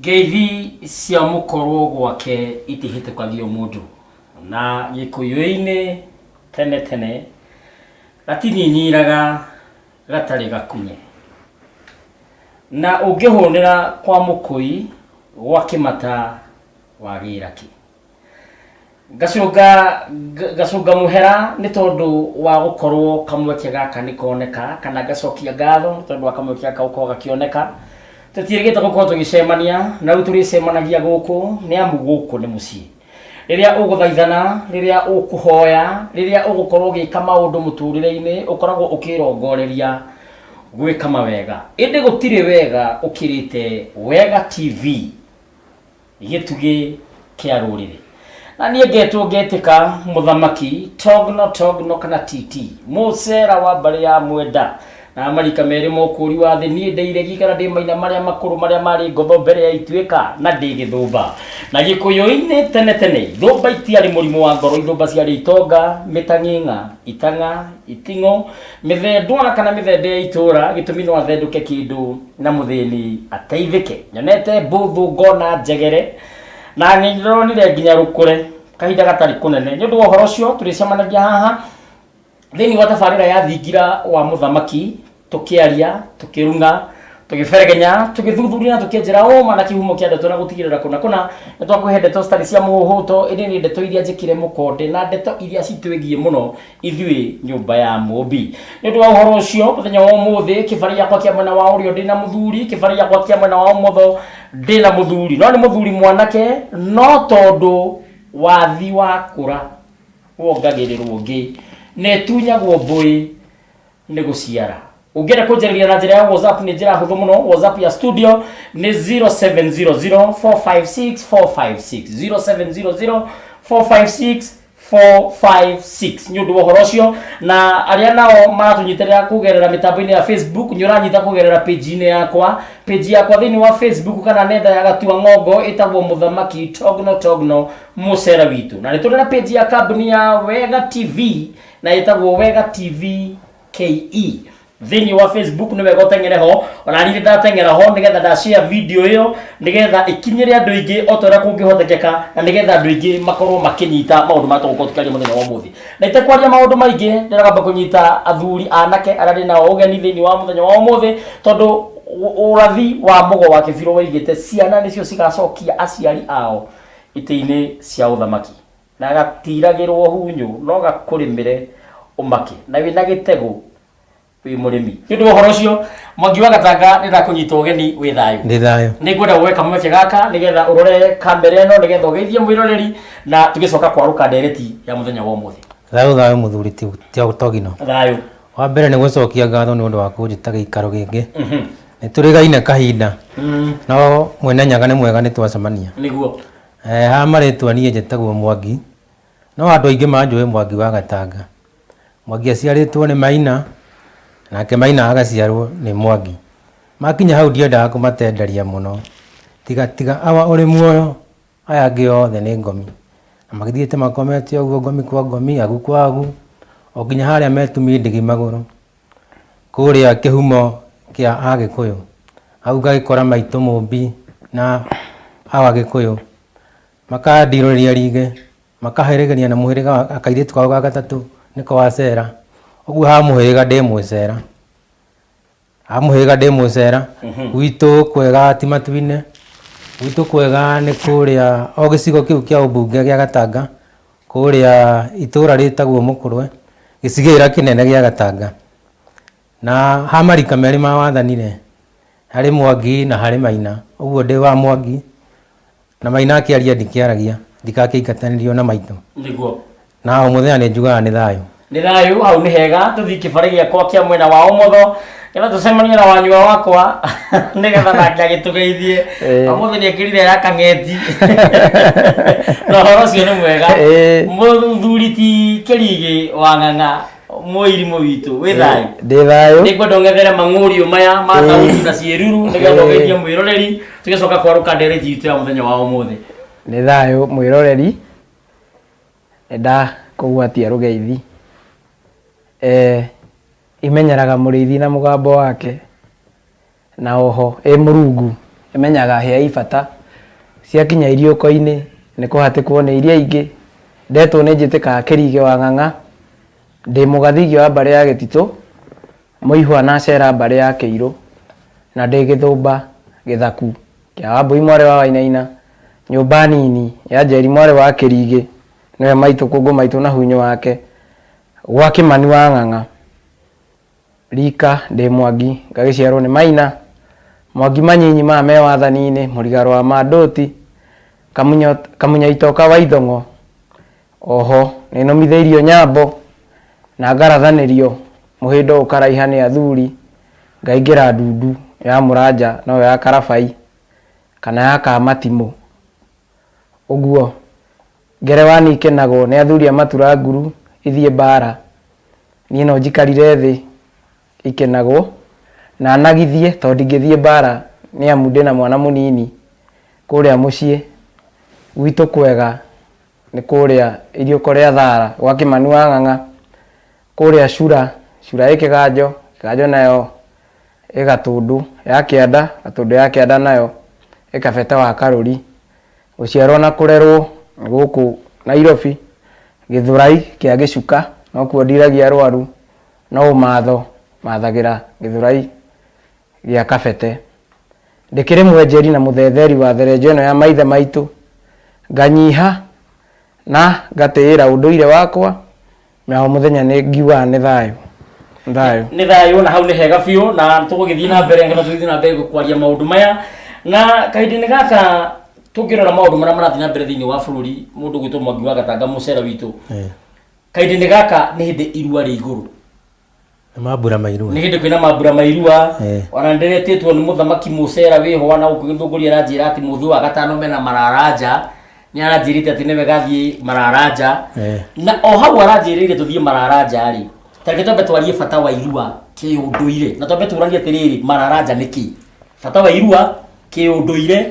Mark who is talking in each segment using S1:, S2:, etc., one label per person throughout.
S1: Ngeithi cia mukorwo gwake itihĩtũkagio mũndũ na gĩkũyũ-inĩ tene gatinyiraga gatarĩ gakunye na ũngĩhũnĩra kwa mũkũi gwa kĩmata wagĩra kĩ gacũnga mũhera nĩ tondũ wa gũkorwo kamweke gaka nĩkoneka kana gacokia ngatho nĩ tondũ wa kamweke gaka gũkorwo gakĩoneka tũtirĩgĩte gũkorwo tũgĩcemania na rĩu tũrĩcemanagia gũkũ nĩ amu gũkũ nĩ mũciĩ rĩrĩa ũgũthaithana rĩrĩa ũkũhoya rĩrĩa ũgũkorwo ũgĩka maũndũ mũtũrĩre-inĩ ũkoragwo ũkĩrongoreria gwĩka mawega ĩndĩ gũtirĩ wega ũkĩrĩte Wega TV gĩtugĩ kĩa rũrĩrĩ na niĩ ngetwo ngetĩka mũthamaki Togno kana TT mũcera wa mbarĩ ya Mwenda na marika merĩ mokũri wa thĩ niĩ ndeiregi kana ndĩ maina marĩa makũrũ marĩa marĩ ngotho mbere ya ituĩka na ndĩ gĩthũmba na gĩkũyũ-inĩ tene thũmba itiarĩ mũrimũ wa ngoro ithũmba ciarĩ itonga mĩtang'ing'a itang'a iting'o mĩthendwa kana mĩthende ya itũra gĩtũmi no athendũke kĩndũ na mũthĩni ateithĩke nyonete mbũthũ ngona njegere na nĩndĩronire nginya rũkũre kahinda gatarĩ kũnene nĩ ũndũ wa ũhoro ũcio tũrĩcemanagia haha thĩinĩ wa tabarĩra ya thingira wa mũthamaki tũkĩaria tũkĩrunga tũgĩberegenya tũgĩthuthuria tũkĩenjera ũma na kĩhumo kĩa ndeto na gũtigĩrĩra kũna nĩ twakũhe ndeto citarĩ cia mũhuhũto ĩndĩ nĩ ndeto iria njĩkire mũkonde na ndeto iria citwĩgiĩ mũno ithuĩ nyũmba ya Mũmbi nĩ ũndũ wa ũhoro ũcio mũthenya wa ũmũthĩ kĩbarĩ gĩakwa kĩa mwena wa ũrĩo ndĩ na mũthuri kĩbarĩ gĩakwa kĩa mwena wa ũmotho ndĩ na mũthuri no nĩ mũthuri mwanake no tondũ wathi wa kũra wongagĩrĩrwo ũngĩ netunyagwo mbũĩ nĩ gũciara ũngĩenda kũnjarĩria na njĩra ya WhatsApp nĩ njĩra hũthũ mũno WhatsApp ya studio nĩ 0700456456 0700456456 nĩ ũndũ wa ũhoro ũcio na arĩa nao maratũnyitĩrĩra kũgerera mĩtambo-inĩ ya Facebook nĩ ũranyita kũgerera page-inĩ yakwa thĩinĩ wa Facebook kana nenda ya Gatua Ng'ongo ĩtagwo mũthamaki Togno mũcera witũ na nĩ tũrĩ na page ya kambuni ya Wega TV na ĩtagwo Wega TV KE thĩinĩ wa Facebook nĩ wega ũteng'ere ho ona niĩ ndateng'era ho nĩgetha ndashare video ĩyo nĩgetha ĩkinyĩre andũ aingĩ o ta ũrĩa kũngĩhotekeka na nĩgetha andũ aingĩ makorwo makĩnyita maũndũ marĩa tũgũkorwo tũkĩaria mũthenya wa ũmũthĩ na itekwaria maũndũ maingĩ ndĩragamba kũnyita athuri anake arĩa ndĩ nao ũgeni thĩinĩ wa mũthenya wa ũmũthĩ tondũ ũrathi wa mũgo wa kĩbiro waigĩte ciana nĩcio cigacokia aciari ao itĩ-inĩ cia ũthamaki na gatiragĩrwo hunyũ no gakũrĩmĩre ũmake na wĩna gĩtego wĩ mũrĩmi nĩ ũndũ wa ũhoro ũcio Mwangi wa Gatanga nĩ ndakũnyita ũgeni wĩ thayũ nĩ ngwenda gwĩka mweke gaka nĩgetha ũrore kamera ĩno nĩgetha ũgeithie mwĩroreri na tũgĩcoka kwarũka ndereti ya mũthenya wa ũmũthĩ
S2: thayũ mũthuri Togino
S1: thayũ
S2: wa mbere nĩ gũcokia ngatho nĩ ũndũ wa kũnjĩta gĩikaro gĩkĩ nĩ tũrĩgaine kahinda no mwene nyaga nĩ mwega nĩ twacemania
S1: nĩguo
S2: ha marĩtwa niĩ njĩtagwo Mwangi no andũ aingĩ manjũĩ Mwangi wa Gatanga Mwangi aciarĩtwo nĩ Maina nake Maina agaciarwo nĩ Mwangi makinya hau ndiendaga kũmatenderia mũno tiga awa ũrĩ muoyo aya angĩ othe nĩ ngomi na magĩthiĩte makomete ũguo ngomi kwa ngomi agu kwa agu o nginya harĩa metumi ndigi magũrũ kũrĩa kĩhumo kĩa Agĩkũyũ hau ngagĩkora maitũ Mũmbi na hawa Agĩkũyũ makandirũrĩria rige makaherĩgania na mũhĩrĩga akairĩtu kao ga gatatũ nĩko wacera ũguo ha mũhĩrĩga ndĩ mũcera gwitũ kwega ti matu-inĩ gwitũ kwega nĩ kũrĩa o gĩcigo kĩu kĩa ũmbunge gĩa Gatanga kũrĩa itũra rĩtagwo Mũkũrwe gĩcigĩrĩra kĩnene gĩa Gatanga na ha marika merĩ ma wathanire harĩ Mwangi na harĩ Maina ũguo ndĩ wa Mwangi na Maina akĩaria ndikĩaragia ndikakĩingatanĩrio na maitũ
S1: nĩguo
S2: na o mũthenya nĩ njugaga nĩ thayũ
S1: hau nĩ hega tũthiĩ kĩbarĩ gĩakwa kĩa mwena wa ũmotho nĩgetha tũcemanie na wanyua wakwa nĩgetha nake agĩtũgeithie ũmũthĩ nĩ ekĩrire ya kang'eti na ũhoro ũcio nĩ mwega mũthuri ti Kĩrigĩ wa Ng'ang'a Mũirimũ witũ wĩ thayũ
S2: ndĩ thayũ
S1: nĩ ngwenda ũng'ethere mang'ũriũ maya ma tauti na ciĩruru nĩgetha ũgeithie mwĩroreri tũgĩcoka kwarũka ndereti itũ ya mũthenya wa ũmũthĩ
S3: nĩ thayũ mwĩroreri kũgwatia rũgeithi imenyeraga mũrĩithi na mũgambo wake na oho mũrungu imenyaga hĩa ibata ciakinya iriũko-inĩ nĩ kũhatĩkwo nĩ iria ingĩ ndetwo nĩ njĩtĩkaga Kĩrige wa Ng'ang'a ndĩ mũgathigio wa mbarĩ ya Gĩtitũ Mũihwa na cera mbarĩ ya Kĩirũ na ndĩ Gĩthũmba Gĩthaku kĩa Wambũi mwarĩ wa Wainaina nyũmba nini ya Njeri mwarĩ wa Kĩrige nĩwe maitũ kũngũ maitũ na hunyo wake gwa Kĩmani wa Ng'ang'a rika ndĩ Mwangi ngagĩciarwo nĩ Maina Mwangi manyinyi ma me wathani-inĩ mũrigaro wa Mandũti Kamunya itoka wa Ithong'o oho nĩnomithĩirio Nyambo na ngarathanĩrio mũhĩndo ũkaraiha nĩ athuri ngaingĩra ndundu ya Mũranja no ya Karabai kana ya Kamatimũ ũguo ngerewani ikenagwo nĩ athuri a Matura Nguru ithiĩ mbara niĩ no njikarire thĩ ikenagwo na nagithie tondũ ndingĩthiĩ mbara nĩ amu ndĩna mwana mũnini kũrĩa mũciĩ gwitũ kwega nĩ kũrĩa iriũko rĩa Thara gwa Kĩmani wa Ng'ang'a kũrĩa Cura ĩ Kĩganjo nayo ĩ Gatũndũ ya Kĩanda Gatũndũ ya Kĩanda nayo ĩ Kabete wa Karũri gũciarwo na kũrerwo gũkũ Nairobi Gĩthũrai kĩa Gĩcuka no kuo ndiragia arwaru no mathagĩra Gĩthũrai gĩa Kabete ndĩkĩrĩ mwenjeri na mũthetheri wa therenjo ĩno ya maithe maitũ nganyiha na ngatĩĩra ũndũire wakwa na o mũthenya nĩ ngiuga nĩ thayũ
S1: na hau nĩ hega biũ na tũgũgĩthiĩ na mbere ngetha tũgĩthiĩ na mbere gũkwaria maũndũ maya na kahinda-inĩ gaka tũngĩrora maũndũ marĩa marathiĩ na mbere thĩinĩ wa bũrũri mũndũ gwĩtwo Mwangi wa Gatanga mũcera witũ kahinda-inĩ gaka nĩ hĩndĩ irua rĩ igũrũ
S2: mambura mairua
S1: nĩ hĩndĩ kwĩna mambura mairua ona ndĩretĩtwo nĩ mũthamaki mũcera wĩho na gũkĩgĩthũngũria aranjĩra atĩ mũthĩ wa gatano mena mararanja nĩ aranjĩrĩte atĩ nĩwe gathiĩ mararanja na o hau aranjĩrĩire tũthiĩ mararanja rĩ tareke twambe twarie bata wa irua kĩũndũire na twambe tũranie atĩrĩrĩ mararanja nĩkĩ bata wa irua kĩũndũire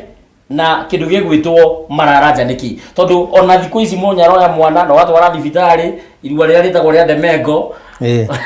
S1: na kĩndũ gĩgwĩtwo mararanja nĩkĩ tondũ ona thikũ ici mũnyaro ya mwana no watwara thibitarĩ irua rĩrĩa rĩtagwo rĩa Ndemengo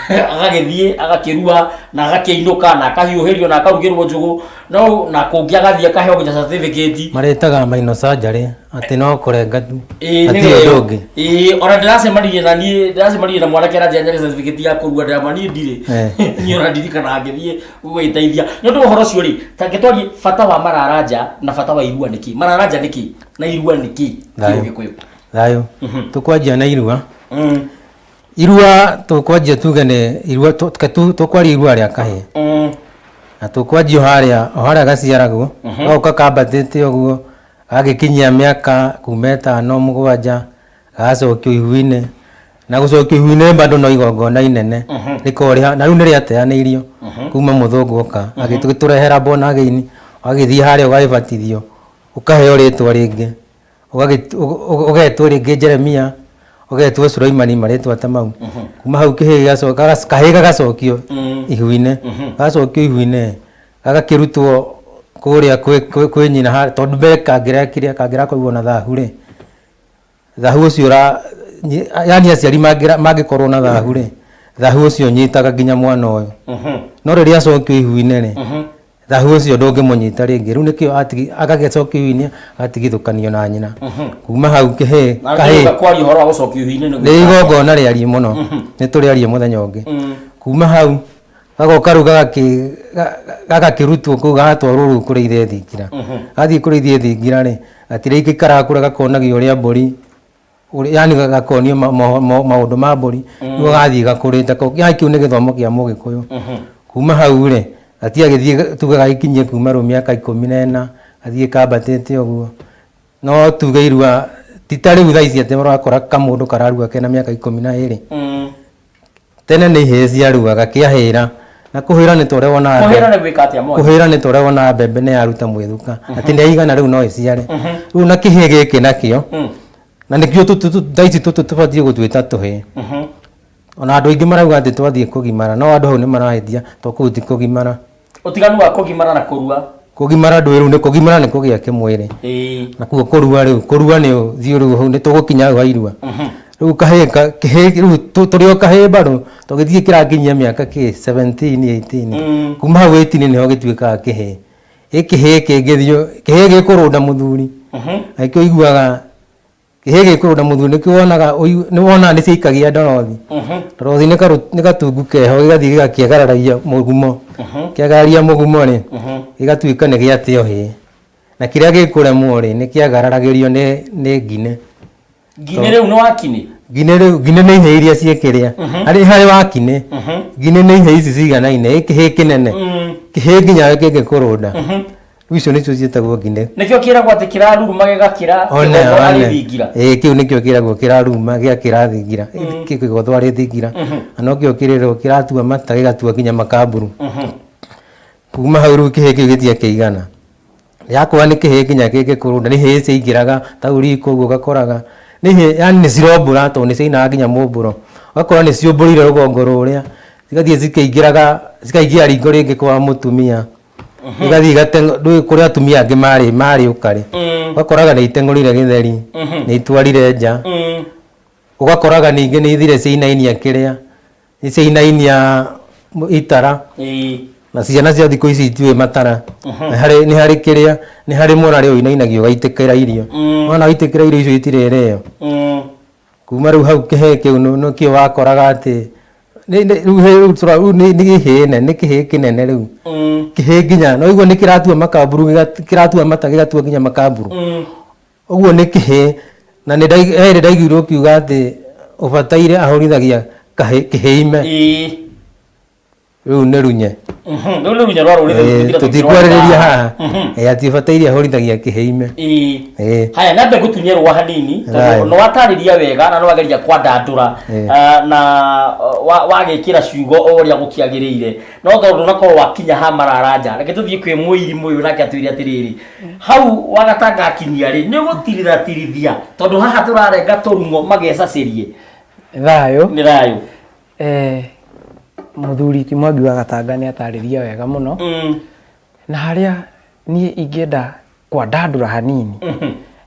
S1: agagĩthiĩ agakĩrua na agakĩinũka na akahiũhĩrio na akarugĩrwo njũgũ no na kũngĩ agathiĩ akaheo nginya certificate
S2: maretaga maino surgery atĩ no kũrenga tu atĩ ũndũ ũngĩ
S1: ona ndĩracemanirie na mwanake aranjĩra nyarĩ certificate ya kũrua ndamani ndirĩ niĩ ona ndirikana ngĩthiĩ gwĩteithia nĩ ũndũ ũhoro ũcio rĩ tangĩtwarie bata wa mararanja na bata wa irua nĩkĩ mararanja nĩkĩ na irua nĩkĩ Gĩkũyũ
S2: thayũ tũkwanjia na irua irua tũkwanjia tuge nĩ irua tũkwaria irua rĩa kahĩĩ na tũkwanjia harĩa gaciaragwo gauka kambatĩte ũguo gagĩkinyia mĩaka kuma 5 7 gacokio ihu-inĩ na gũcokio ihu-inĩ bado no igongona inene rĩkorĩa na rĩu nĩ rĩateanĩirio kuma mũthũngũ oka agĩtũrehera bona again agĩthiĩ harĩa ũgagĩbatithio ũkaheo rĩtwa rĩngĩ ũgetwo rĩngĩ Jeremia ũgetwo Sulaimani marĩtwa ta mau kuma hau kahĩĩ gagacokio ihu-inĩ gacokio ihu-inĩ gagakĩrutwo kũrĩa kwĩ nyina tondũ mbere kangĩra kũigwo na thahu rĩ thahu ũcio yani aciari mangĩkorwo na thahu rĩ thahu ũcio nyitaga nginya mwana ũyũ no rĩrĩa acokio ihu-inĩ rĩ thahu ũcio ndũngĩmũnyita rĩngĩ rĩu nĩkĩo agagĩcokio ihu-inĩ agatigithũkanio na nyina kuma hau kahĩĩ nĩ igongona rĩarie mũno nĩ tũrĩarie mũthenya ũngĩ kuma hau gagoka rĩu gagakĩrutwo kũu gagatwarwo rĩu kũrĩithia thingira gathiĩ kũrĩithia thingira rĩ gatirĩ ikaraga kũrĩa gakonagio ũrĩa mbũri yani gakonio maũndũ ma mbũri nĩguo gathiĩ gakũrĩte yani kĩu nĩ gĩthomo kĩa Mũgĩkũyũ kuma hau rĩ gatiagĩthiĩ tuge gagĩkinyie kuma rĩu mĩaka 14 gathiĩ kambatĩte ũguo no tuge irua ti ta rĩu thaa ici atĩ ũrakora kamũndũ kararua kena mĩaka 12 tene nĩ ihĩĩ ciaruaga kĩahĩra na kũhĩra nĩ tũrĩa wona kũhĩra nĩ tũrĩa wona mbembe nĩ yaruta mwĩthuka atĩ nĩ aigana rĩu no ĩciare rĩu na kĩhĩĩ gĩkĩ nakĩo na nĩkĩo thaa ici tũbatiĩ gũtwĩta tũhĩĩ ona andũ aingĩ marauga atĩ twathiĩ kũgimara no andũ hau nĩ marahĩtia to kũu ti kũgimara
S1: ũtiganu wa kũgimara na kũrua
S2: kũgimara ndũ rĩu nĩ kũgimara nĩ kũgĩa kĩmwĩrĩ na kuo kũrua rĩu thiĩ rĩu hau nĩ tũgũkinya hau hairua rĩu kahĩĩ rĩu tũrĩ o kahĩĩ bado tũgĩthiĩ kĩrakinyia mĩaka 17 18 kuma hau 18 nĩho gĩtuĩkaga kĩhĩĩ ikihe kingithio kihe gikurunda muthuri akio iguaga kihe gikurunda muthuri nikio wonaga ni wona ni ciikagia ndorothi ndorothi ni gatungu keho igathii gakiegararagia mugumo kiagararia mugumo ri igatuika ni giatio hi na kiria gikuremwo ri ni kiagararagirio ni ngine
S1: rĩu nĩ wakine
S2: ngine nĩ ihe iria ciekiria harĩ wakine ngine nĩ ihe ici ciganaine ikihe kinene kihe nginya kĩngĩkũrũnda icio nĩcio ciĩtagwo ngine
S1: nĩkĩo kĩragwo atĩ kĩraruruma gĩgakĩra kĩgotho arĩthingira
S2: kĩu nĩkĩo kĩragwo kĩraruma gĩakĩrathingira kĩgotho arĩthingira na nokĩo kĩrĩrwo kĩratua mata gĩgatua nginya makamburu kuma hau rĩu kĩhe kĩu gĩtiakĩigana yakwa nĩ kĩhe nginya kĩngĩkũrũnda nĩ hĩ ciaingĩraga tauri koguo gakoraga nĩ yani nĩ cirombũra tondũ nĩ ciainaga nginya mũmbũro ũgakora nĩ ciũmbũrire rũgongo rũrĩa cigathiĩ cikaingĩraga cikaingĩra ringo rĩngĩ kwa mũtumia igathiĩ igateng'ũra kũrĩa atumia angĩ marĩ ũkarĩ ũgakoraga nĩ iteng'ũrire gĩtheri nĩ itwarire nja ũgakoraga ningĩ nĩ ithire ciainainia kĩrĩa nĩ ciainainia itara na ciana cia thikũ ici itiũĩ matara nĩ harĩ kĩrĩa nĩ harĩ mwana rĩu inainagio gaitĩkĩra irio mwana gaitĩkĩra irio icio itirĩrĩo kuma rĩu hau kĩhe kĩu nĩkĩo wakoraga atĩ nĩ kĩhĩne nĩ kĩhĩ kĩnene rĩu kĩhĩ nginya no iguo nĩ kĩratua makamburu kĩratua mata gĩgatua nginya makamburu ũguo nĩ kĩhĩ na nĩ ndaiguirwo kiuga atĩ ũbataire ahorithagia kĩhĩime rĩu nĩ runye tũtikwarĩrĩria haha atĩ ũbataire ahorithagia kĩhĩime
S1: haya nambe gũtunyerwo hanini tondũ nĩ watarĩria wega na nĩ wageria kwandandũra na wagĩkĩra ciugo o ũrĩa gũkĩagĩrĩire no tondũ ndũnakorwo wakinya ha mararanja reke tũthiĩ kwĩ mũirimu ũyũ nake atwĩre atĩrĩrĩ hau wagatanga akinyia rĩ nĩ gũtirithia tondũ haha tũrarenga tũrung'o magecacĩrie
S3: thayũ
S1: nĩ thayũ
S3: muthuri ti Mwangi wa Gatanga nĩ atarĩria wega mũno na harĩa niĩ ingĩenda kwandandũra hanini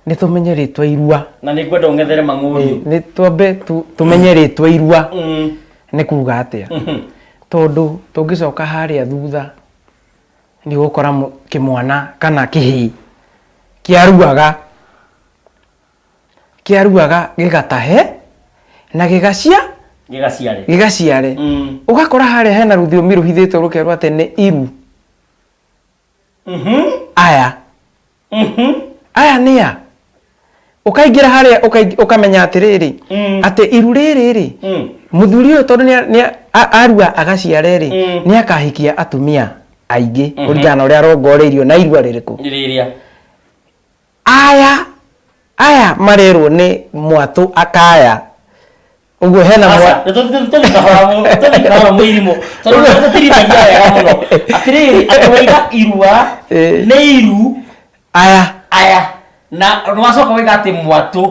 S3: nĩ tũmenye rĩtwa irua
S1: na nĩ ngwenda ũng'ethere mang'ũri
S3: nĩ twambe tũmenye rĩtwa irua nĩ kuga atĩa tondũ tũngĩcoka harĩa thutha nĩ gũkora kĩmwana kana kĩhĩ kĩaruaga gĩgatahe na gĩgaciare ũgakora harĩa hena rũthiomi rũhithĩtwo rũkerwo atĩ nĩ iru aya nĩa ũkaingĩra harĩa ũkamenya atĩrĩrĩ atĩ iru rĩrĩ mũthuri ũyũ tondũ nĩ arua agaciare rĩ nĩ akahikia atumia aingĩ kũringana na ũrĩa arongoreirio na irua rĩrĩkũ aya marerwo nĩ mwatũ akaya uguo hena
S1: tũtikahora mũirimo tondũ tũtirinagia wega mũno atĩrĩrĩ atĩwaiga irua nĩ iru aya na nĩwacoka waiga atĩ mwatũ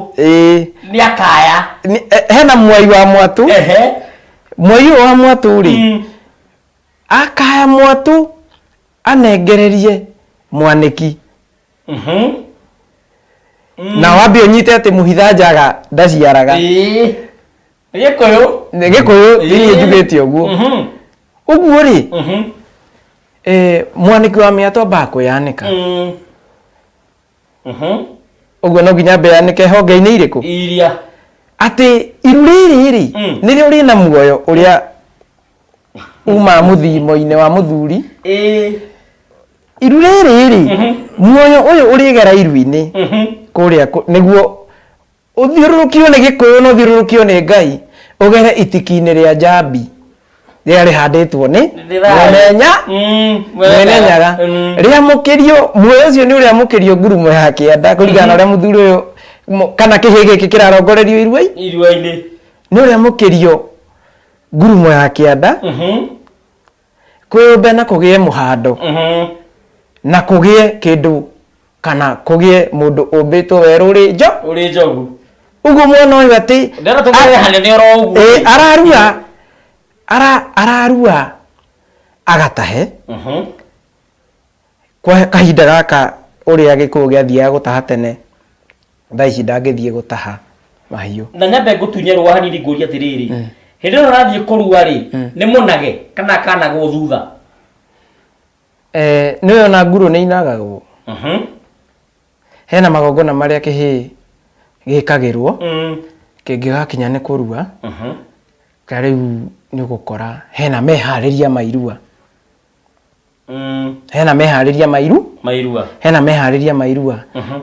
S1: nĩ akaya
S3: hena mwai wa mwatũ mwai ũyũ wa mwatũ rĩ akaya mwatũ anengererie mwanĩki na wambie ũnyite atĩ mũhitha njaga ndaciaraga nĩ gĩkũyũ thĩinĩ njugĩte ũguo ũguo rĩ mwanĩki wa mĩatũ ambaga kwĩyanĩka ũguo no nginya ambe yanĩke honge-inĩ irĩkũ atĩ iru rĩrĩ rĩ nĩrĩo rĩna muoyo ũrĩa uma mũthimo-inĩ wa mũthuri iru rĩrĩ rĩ muoyo ũyũ ũrĩgera iru-inĩ kũrĩa nĩguo ũthiũrũrũkio nĩ gĩkũyũ na ũthiũrũrũkio nĩ Ngai ũgere itiki-inĩ rĩa njambi rĩrĩa rĩhandĩtwo nĩ mwene nyaga rĩamũkĩrio muoyo ũcio nĩ ũrĩa mũkĩrio ngurumo ya kĩanda kũringana na ũrĩa mũthuri ũyũ kana kĩhĩ gĩkĩ kĩrarongorerio irua-inĩ nĩ ũrĩa mũkĩrio ngurumo ya kĩanda kwĩyũmbe na kũgĩe mũhando na kũgĩe kĩndũ kana kũgĩe mũndũ ũmbĩtwo werũ ũrĩ njogu uguo mwana ũyũ atĩ ararua agatahe kwa kahinda gaka ũrĩa gĩkũyũ gĩathiaga gũtaha tene thaa ici ndangĩthiĩ gũtaha mahiũ
S1: na nyambe ngũtunyerwo hanini ngũria atĩrĩrĩ hĩndĩ ĩno ũrathiĩ kũrua rĩ nĩ mũnage kana akanagwo thutha
S3: nĩ ona nguru nĩ inagagwo. Hena magongona marĩa kĩhĩ gĩkagĩrwo kĩngĩgakinya nĩ kũrua. Ta rĩu nĩ ũgũkora hena meharĩria mairua. Hena meharĩria hena meharĩria mairua.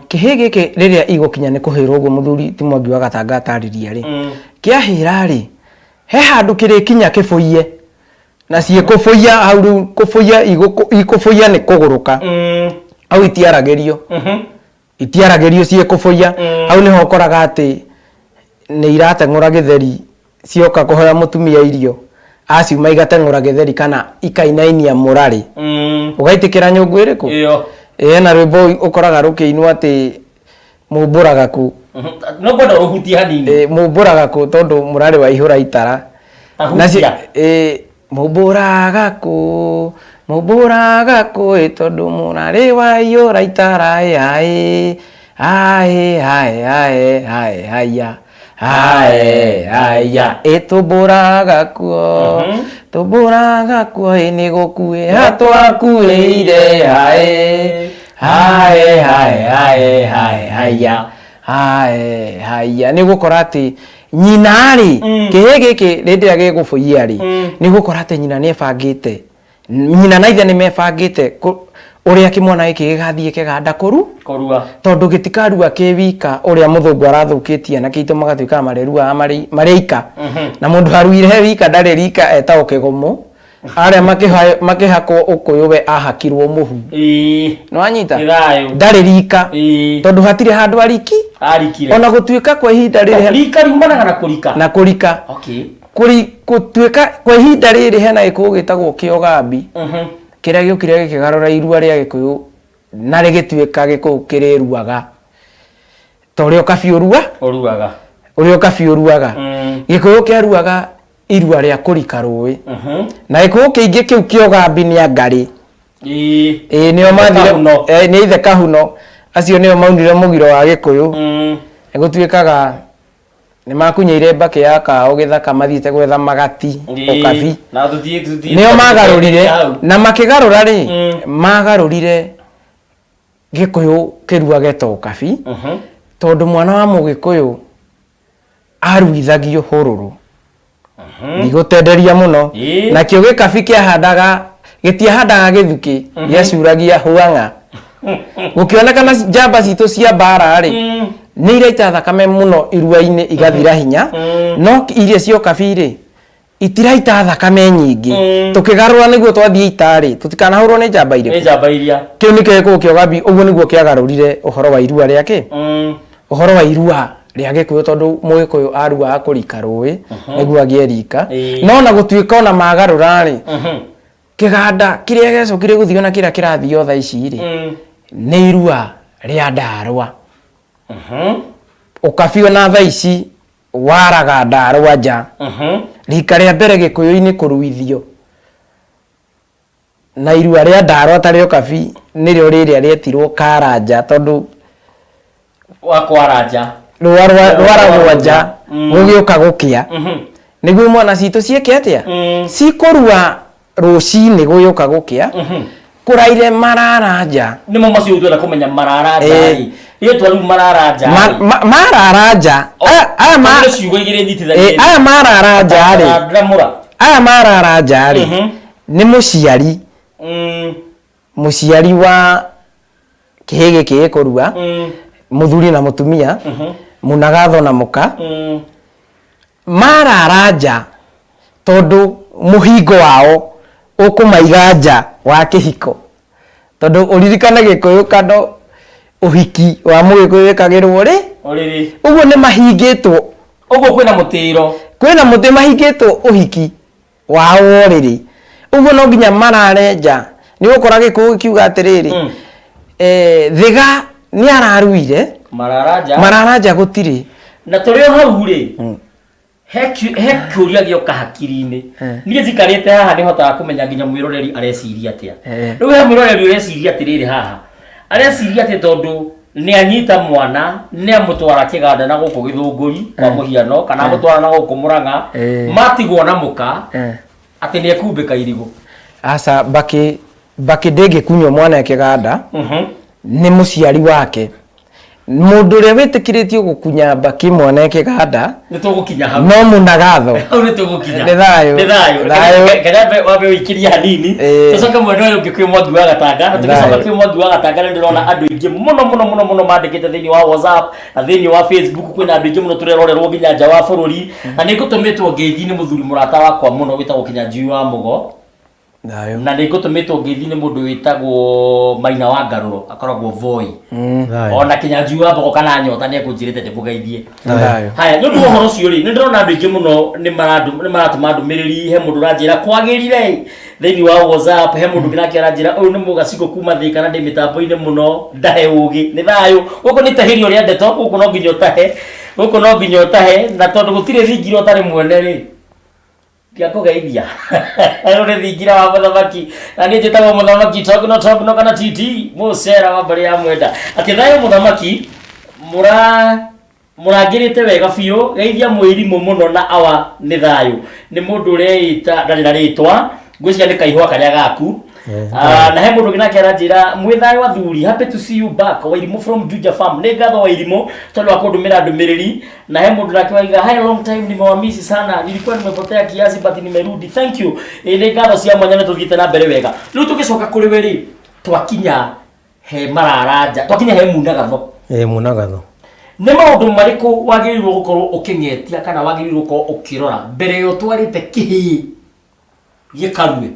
S3: Kĩhĩ gĩkĩ rĩrĩa igũkinya nĩ kũhĩrwo ũguo mũthuri ti Mwangi wa Gatanga atarĩria rĩ, kĩahĩra rĩ, he handũ kĩrĩkinya kĩbũiye na ciĩkũbũiya hau rĩu ikũbũiya nĩ kũgũrũka hau itiaragĩrio ciĩkũbũiya hau nĩho ũkoraga atĩ nĩ irateng'ũra gĩtheri cioka kũhoya mũtumia irio aciuma igateng'ũra gĩtheri kana ikainainia mũrarĩ ũgaitĩkĩra nyũngũ ĩrĩkũ na rwĩmbo ũkoraga rũkĩinwo atĩ mũmbũraga kũ
S1: no kwenda ũhutie hanini
S3: mũmbũraga kũ tondũ mũrarĩ wa ihũra itara mũmbũraga kũ tondũ mũrarĩ wa ihũra itara tũmbũraga kuo nĩ gũkuĩra twakuĩire nĩ gũkora atĩ nyina rĩ kĩhĩ gĩkĩ rĩrĩa gĩgũbũiya rĩ nĩ gũkora atĩ nyina nĩ ebangĩte, nyina na ithe nĩ mebangĩte ũrĩa kĩmwana gĩkĩ gĩgathiĩ kĩganda kũrua tondũ gĩtikarua kĩwika ũrĩa mũthũngũ arathũkĩtie na kĩitũ magatuĩka marerua marĩ ika na mũndũ haruire wika ndarĩ rika etagwo kĩgomo arĩa makĩhakwo ũkũyũ we ahakirwo mũhu nĩ wanyita ndarĩ rika tondũ hatirĩ handũ arikire ona gũtuĩka kwa ihinda rĩrĩ
S1: rika riumanaga na kũrika
S3: gũtuĩka kwa ihinda rĩrĩ hena gĩkũyũ gĩtagwo kĩogambi kĩrĩa gĩũkire gĩkĩgarũra irua rĩa gĩkũyũ na rĩgĩtuĩka gĩkũyũ kĩrĩruaga ta ũrĩa ũkabi ũruaga gĩkũyũ kĩaruaga irua rĩa kũrika rũĩ na gĩkũyũ kĩingĩ kĩu kĩogambi nĩ angarĩ nĩo mathire nĩ ithe Kahuno acio nĩo maunire mũgiro wa gĩkũyũ gũtuĩkaga nĩ makunyeire mbakĩ ya kaũ gĩthaka mathiĩte gwetha magati ũkabi nĩo magarũrire na makĩgarũra rĩ magarũrire gĩkũyũ kĩruage ta ũkabi tondũ mwana wa mũgĩkũyũ aruithagio hũrũrũ ndigũtenderia mũno nakĩo gĩkabi gĩtiahandaga gĩthukĩ gĩacuragia hũang'a gũkĩonekana njamba citũ cia mbara rĩ nĩ iraita thakame mũno irua-inĩ igathira hinya no iria cia ũkabi rĩ itiraita thakame nyingĩ tũkĩgarũra nĩguo twathiĩ itarĩ tũtikanahũrwo nĩ njamba irĩkũ kĩu nĩkĩo gĩkũyũ kĩogambi ũguo nĩguo kĩagarũrire ũhoro wa irua rĩake ũhoro wa irua rĩa gĩkũyũ tondũ mũgĩkũyũ aruaga kũrika rũĩ nĩguo agĩe rika no na gũtuĩka ona magarũra rĩ kĩganda kĩrĩa gĩacokire gũthio na kĩrĩa kĩrathio thaa ici rĩ nĩ irua rĩa Ndarũa ũkabi ona thaa ici waraga Ndarũa nja rika rĩa mbere gĩkũyũ-inĩ kũruithio na irua rĩa Ndarũa tarĩ ũkabi nĩrĩo rĩrĩa rĩetirwo Karanja tondũ rwaragwo nja gũgĩũka gũkĩa nĩguo mwana citũ ciĩke atĩa cikũrua rũcinĩ gũgĩũka gũkĩa kũraire mararanja
S1: nĩmo macio twenda kũmenya mararanja rĩtwa rĩu mararanja
S3: mararanja aya mararanja rĩ nĩ mũciari wa kĩhĩ gĩkĩ gĩkũrua mũthuri na mũtumia mũnagatho na mũka mararanja tondũ mũhingo wao ũkũmaiga nja wa kĩhiko tondũ ũririkane gĩkũyũ kando ũhiki wa mũgĩkũyũ wĩkagĩrwo rĩ ũguo nĩ mahingĩtwo
S1: ũguo
S3: kwĩna mũtĩ mahingĩtwo ũhiki wao rĩrĩ ũguo no nginya marare nja nĩ gũkora gĩkũyũ gĩkiuga atĩrĩrĩ thĩga nĩ araruire mararanja gũtirĩ
S1: na tũrĩ hau rĩ he kĩũria gĩoka hakiri-inĩ niĩ njikarĩte haha nĩ hotaga kũmenya nginya mwĩroreri areciria atĩa rĩu he mwĩroreri ũreciria atĩrĩrĩ haha areciria atĩ tondũ nĩ anyita mwana nĩ amũtwara kĩganda na gũkũ Gĩthũngũri kwa mũhiano kana amũtwara na gũkũ Mũrang'a matigwo na mũka atĩ nĩ ekumbĩka irigũ
S3: aca mbakĩ Mbaki ndĩngĩkunywo mwana kĩganda nĩ mũciari wake. Mũndũ ũrĩa wĩtĩkĩrĩtio gũkunya mbaki mwana kĩganda
S1: nĩ tũgũkinya hau
S3: no mũnagatho
S1: hau nĩ tũgũkinya
S3: nĩ thayũ
S1: Kadambe wabe wikiria hanini tucoke mwendo ũyũ ũngĩ kwĩ Mwangi wa Gatanga na tugicoka kwĩ Mwangi wa Gatanga nĩ ndĩrona andũ aingĩ mũno mandĩkĩte thĩinĩ wa WhatsApp na thĩinĩ wa Facebook kwĩna andũ aingĩ mũno tũrerorerwo nginya nja wa bũrũri na nĩ ngũtũmĩtwo ngeithi nĩ mũthuri mũrata wakwa mũno wĩtagwo Kinyanjui wa Mũgo na nĩ ngũtũmĩtwo ngeithi nĩ mũndũ wĩtagwo Maina wa Ngarũro akoragwo Voi ona Kinyanjui wa Mũgo kana Nyota nĩ ekũnjĩrĩte ndĩmũgeithie haya nĩ ũndũ wa ũhoro ũcio rĩ nĩ ndĩrona andũ aingĩ mũno nĩ maratũma ndũmĩrĩri he mũndũ ũranjĩra kwagĩrĩire thĩinĩ wa WhatsApp he mũndũ nake aranjĩra ũyũ nĩ mũgaciko kuma Thika na ndĩ mĩtambo-inĩ mũno ndahe ũgĩ nĩ thayũ gũkũ nĩ tahĩrio rĩa ndeto gũkũ no nginya ũtahe na tondũ gũtirĩ thingira ũtarĩ mwene rĩ ndiakũgeithia ũrĩ thingira wa mũthamaki na niĩ njĩtagwo mũthamaki Togno kana TT mũcera wa mbarĩ ya Mwenda atĩ thayũ mũthamaki mũrangĩrĩte wega biũ geithia mwĩrimũ mũno na awa nĩ thayũ nĩ mũndũ ũreita ndarĩ na rĩtwa ngwĩciria nĩ kaihũa karĩa gaku na he mũndũ nake aranjĩra mwĩ thayũ athuri happy to see you back Wairimũ from Juja Farm nĩ ngatho Wairimũ tondũ wa kũndũmĩra ndũmĩrĩri na he mũndũ nake waiga hi long time nimewamisi sana nilikuwa nimepotea kiasi but nimerudi thank you nĩ ngatho cia mwanya nĩtũthiĩte na mbere wega rĩu tũgĩcoka kũrĩ we rĩ twakinya he mararanja twakinya he Munagatho
S2: Munagatho
S1: nĩ maũndũ marĩkũ wagĩrĩirwo gũkorwo ũkĩng'etia kana wagĩrĩirwo gũkorwo ũkĩrora mbere yo twarĩte kĩhĩ gĩkarue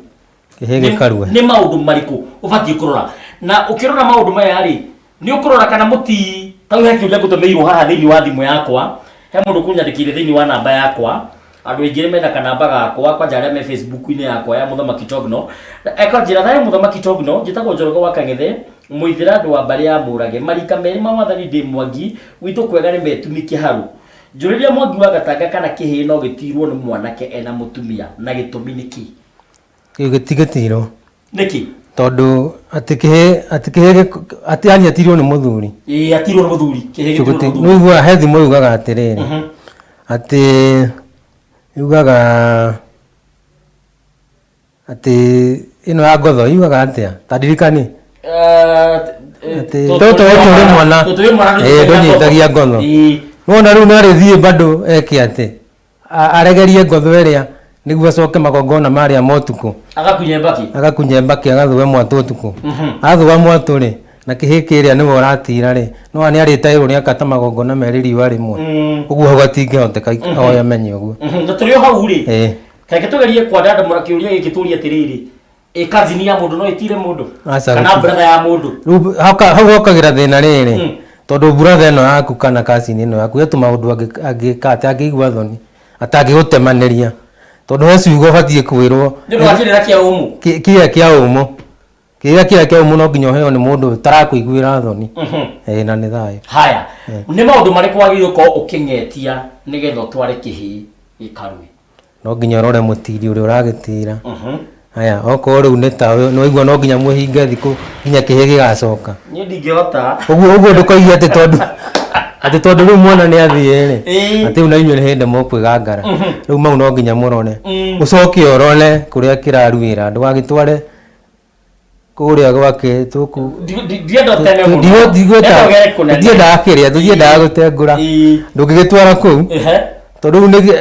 S2: nĩ
S1: maũndũ marĩkũ ũbatiĩ kũrora na ũkĩrora maũndũ maya rĩ nĩ ũkũrora kana mũti tau he kĩũria ngũtũmĩirwo haha thĩinĩ wa thimũ yakwa he mũndũ kũnyandĩkĩire thĩinĩ wa namba yakwa andũ aingĩ nĩ mena kanamba gakwa kwanja arĩa me Facebook-inĩ yakwa ya Mũthamaki Togno ekanjĩra thayũ Mũthamaki Togno njĩtagwo Njoroge wa Kang'ethe mũithĩra andũ wa mbarĩ ya Mũrage marika merĩ ma wathani ndĩ Mwangi witũ kwega nĩ metumi kĩharu njũrĩria Mwangi wa Gatanga kana kĩhĩ no gĩtirwo nĩ mwanake ena mũtumia na gĩtũmi nĩkĩ
S2: gĩtigetirwo
S1: nĩkĩ
S2: tondũ atĩ yani atirwo nĩ mũthuri
S1: atirwo nĩ mũthuri kĩhĩ gĩtirwo
S2: nĩ igua he thimũ yugaga atĩrĩrĩ atĩ yugaga atĩ ĩno ya ngotho yugaga atĩa ta ndirikani toto ũrĩ mwana ndũnyitagia ngotho nona rĩu narĩthiĩ bado eke atĩ aregerie ngotho ĩrĩa nĩguo acoke magongona marĩa motuko agakunye mbaki agathũe mwatũ ũtukũ athũa mwatũ rĩ na kĩhĩ kĩrĩa nĩwe ũratira rĩ no nĩ arĩtaĩrwo nĩ akata magongona merĩ riũa rĩmwe ũguo hau gatingĩhoteka oya menye ũguo
S1: na tũrĩ o hau rĩ kaingĩ tũgerie kwandandamũra kĩũria gĩkĩ tũrie atĩrĩrĩ kazini ya mũndũ no ĩtire mũndũ kana brother ya mũndũ
S2: hau hokagĩra thĩna rĩrĩ tondũ brother ĩno yaku kana kazini ĩno yaku ĩtũ maũndũ angĩka atĩ angĩigua thoni atangĩgũtemanĩria tondũ he ciugo batiĩ kwĩrwo
S1: nĩ wakĩrĩra kĩa ũmũ
S2: kĩrĩa kĩa ũmũ no nginya ũheo nĩ mũndũ tarakũiguĩra thoni na nĩ thayũ
S1: haya nĩ maũndũ marĩkũ wagĩrĩirwo gũkorwo ũkĩng'etia nĩgetha ũtware kĩhĩ gĩkarue
S2: no nginya ũrore mũtiri ũrĩa ũragĩtĩra haya okorwo rĩu nĩ ta ũyũ nĩ waigua no nginya mwĩhinge thikũ nginya kĩhĩ gĩgacoka
S1: niĩ ndingĩhota
S2: ũguo ndũkoigue atĩ tondũ rĩu mwana nĩ athiĩ rĩ atĩ na inyuĩ nĩ hĩndĩ mũkwĩgangara rĩu mau no nginya mũrone ũcoke ũrore kũrĩa kĩraruĩra ndũgagĩtware kũrĩa gwake ndiendaga kĩrĩa tũtiendaga gũtengũra ndũngĩgĩtwara kũu tondũ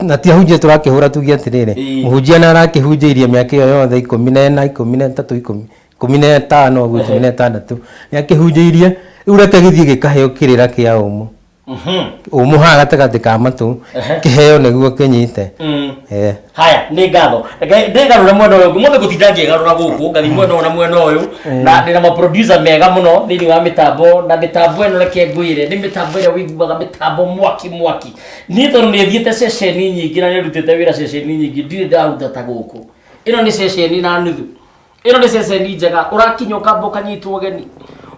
S2: na ti ahunjia tũrakĩhũra tuge atĩrĩrĩ mũhunjia na arakĩhunjĩirie mĩaka ĩyo yothe 14 13 15 ũguo 16 nĩ akĩhunjĩirie rĩu reke gĩthiĩ gĩkaheo kĩrĩra kĩa ũmũ ũmũ haha gatagatĩ ka matũ kĩheo nĩguo kĩnyite
S1: haya nĩ ngatho ndĩgarũre mwena ũyũ mũthĩ gũtinda ngĩgarũra gũkũ ngathi mwena ũyũ na ndĩna maproducer mega mũno thĩinĩ wa mĩtambo na mĩtambo ĩno reke ngwĩre nĩ mĩtambo ĩrĩa wĩiguaga mĩtambo mwaki niĩ tondũ nĩ thiĩte ceceni nyingĩ na nĩrutĩte wĩra ceceni nyingĩ ndirĩ ndaruta ta gũkũ ĩno nĩ ceceni na nuthu ĩno nĩ ceceni njega ũrakinya ũkamba ũkanyitwo ũgeni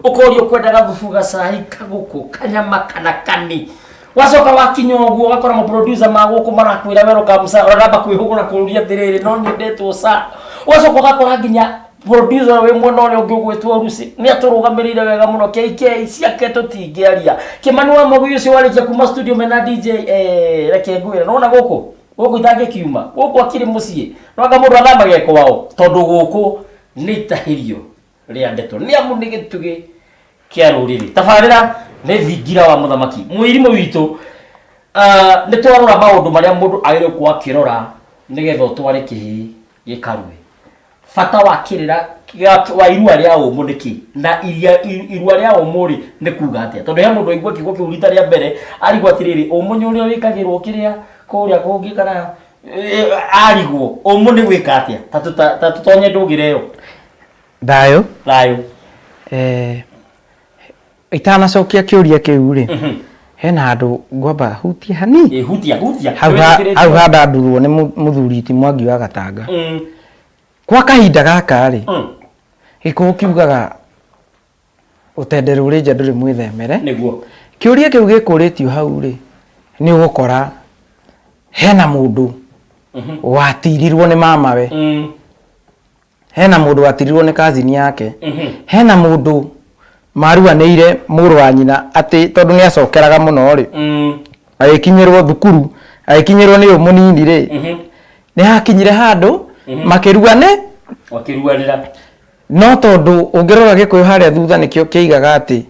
S1: ũkorio kwendaga thubu gacai kagũkũ kanyama kana kani wacoka wakinya ũguo ũgakora maproducer ma gũkũ marakwĩra welcome sir ũraramba kwĩhũgũra kũrũria atĩrĩrĩ no nyendetwo sir wacoka ũgakora nginya producer wĩ mwena ũrĩa ũngĩ ũgwĩtwo Rusi nĩ atũrũgamĩrĩire wega mũno KK ciake tũtingĩaria Kĩmani wa Mũgũi ũcio warĩkia kuma studio mena DJ reke ngwĩre nona gũkũ itangĩkiuma gũkũ akĩrĩ mũciĩ no anga mũndũ athamagia kwao tondũ gũkũ nĩ itahĩrio rĩa ndeto nĩ amu nĩ gĩtugĩ kĩa rũrĩrĩ tabarĩra nĩ thingira wa mũthamaki mũirimũ witũ nĩ twarora maũndũ marĩa mũndũ agĩrĩirwo kuo akĩrora nĩgetha ũtware kĩhĩ gĩkarue bata wa kĩrĩra wa irua rĩa ũmũ nĩkĩ na irua rĩa ũmũ rĩ nĩ kuga atĩa tondũ he mũndũ aigua kiugo kĩu rita rĩa mbere arigwo atĩrĩrĩ ũmũ nĩ ũrĩa wĩkagĩrwo kĩrĩa kũrĩa kũngĩ kana arigwo ũmũ nĩ gwĩka atĩa ta tũtonye ndũgĩre ĩyo
S3: thayũ itanacokia kĩũria kĩu rĩ hena handũ ngwamba hutia hani
S1: hutia
S3: hau handandurwo nĩ mũthuri ti Mwangi wa Gatanga kwa kahinda gaka rĩ gĩkũyũ kiugaga ũtende rũrĩ ndũrĩ mwĩthemere
S1: nĩguo
S3: kĩũria kĩu gĩkũrĩtio hau rĩ nĩ ũgũkora hena mũndũ watirirwo nĩ mamawe hena mũndũ watirirwo nĩ cousin yake hena mũndũ maruanĩire mũrũ wa nyina atĩ tondũ nĩ acokeraga mũno rĩ agĩkinyĩrwo thukuru agĩkinyĩrwo nĩ mũnini rĩ nĩ hakinyire handũ
S1: makĩruanĩra
S3: no tondũ ũngĩrora gĩkũyũ harĩa thutha nĩkĩo kĩigaga atĩ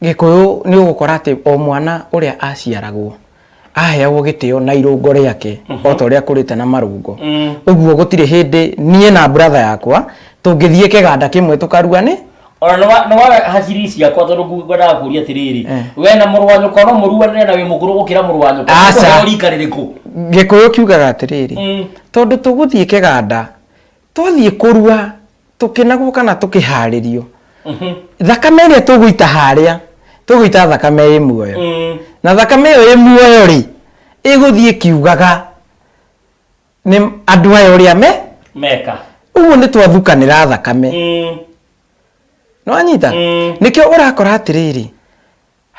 S3: gĩkũyũ nĩ ũgũkora atĩ o mwana ũrĩa aciaragwo aheagwo gĩtĩo na irũngo rĩake o ta ũrĩa kũrĩte na marũngo ũguo gũtirĩ hĩndĩ niĩ na brother yakwa tũngĩthiĩ kĩganda kĩmwe tũkaruane
S1: ona no haciri ciakwa tondũ ngwendaga kũria atĩrĩrĩ we na mũrũ wa nyũkwa no mũruanĩre na wĩ mũkũrũ gũkĩra mũrũ wa nyũkwa rika rĩrĩkũ
S3: gĩkũyũ kiugaga atĩrĩrĩ tondũ tũgũthiĩ kĩganda twathiĩ kũrua tũkĩnagwo kana tũkĩharĩrio thakame ĩrĩa tũgũita harĩa tũgũita thakame ĩ muoyo na thakame ĩyo ĩ muoyo rĩ ĩgũthiĩ kiugaga nĩ andũ aya ũrĩa
S1: meka
S3: ũguo nĩ twathukanĩra thakame no anyita nĩkĩo ũrakora atĩrĩrĩ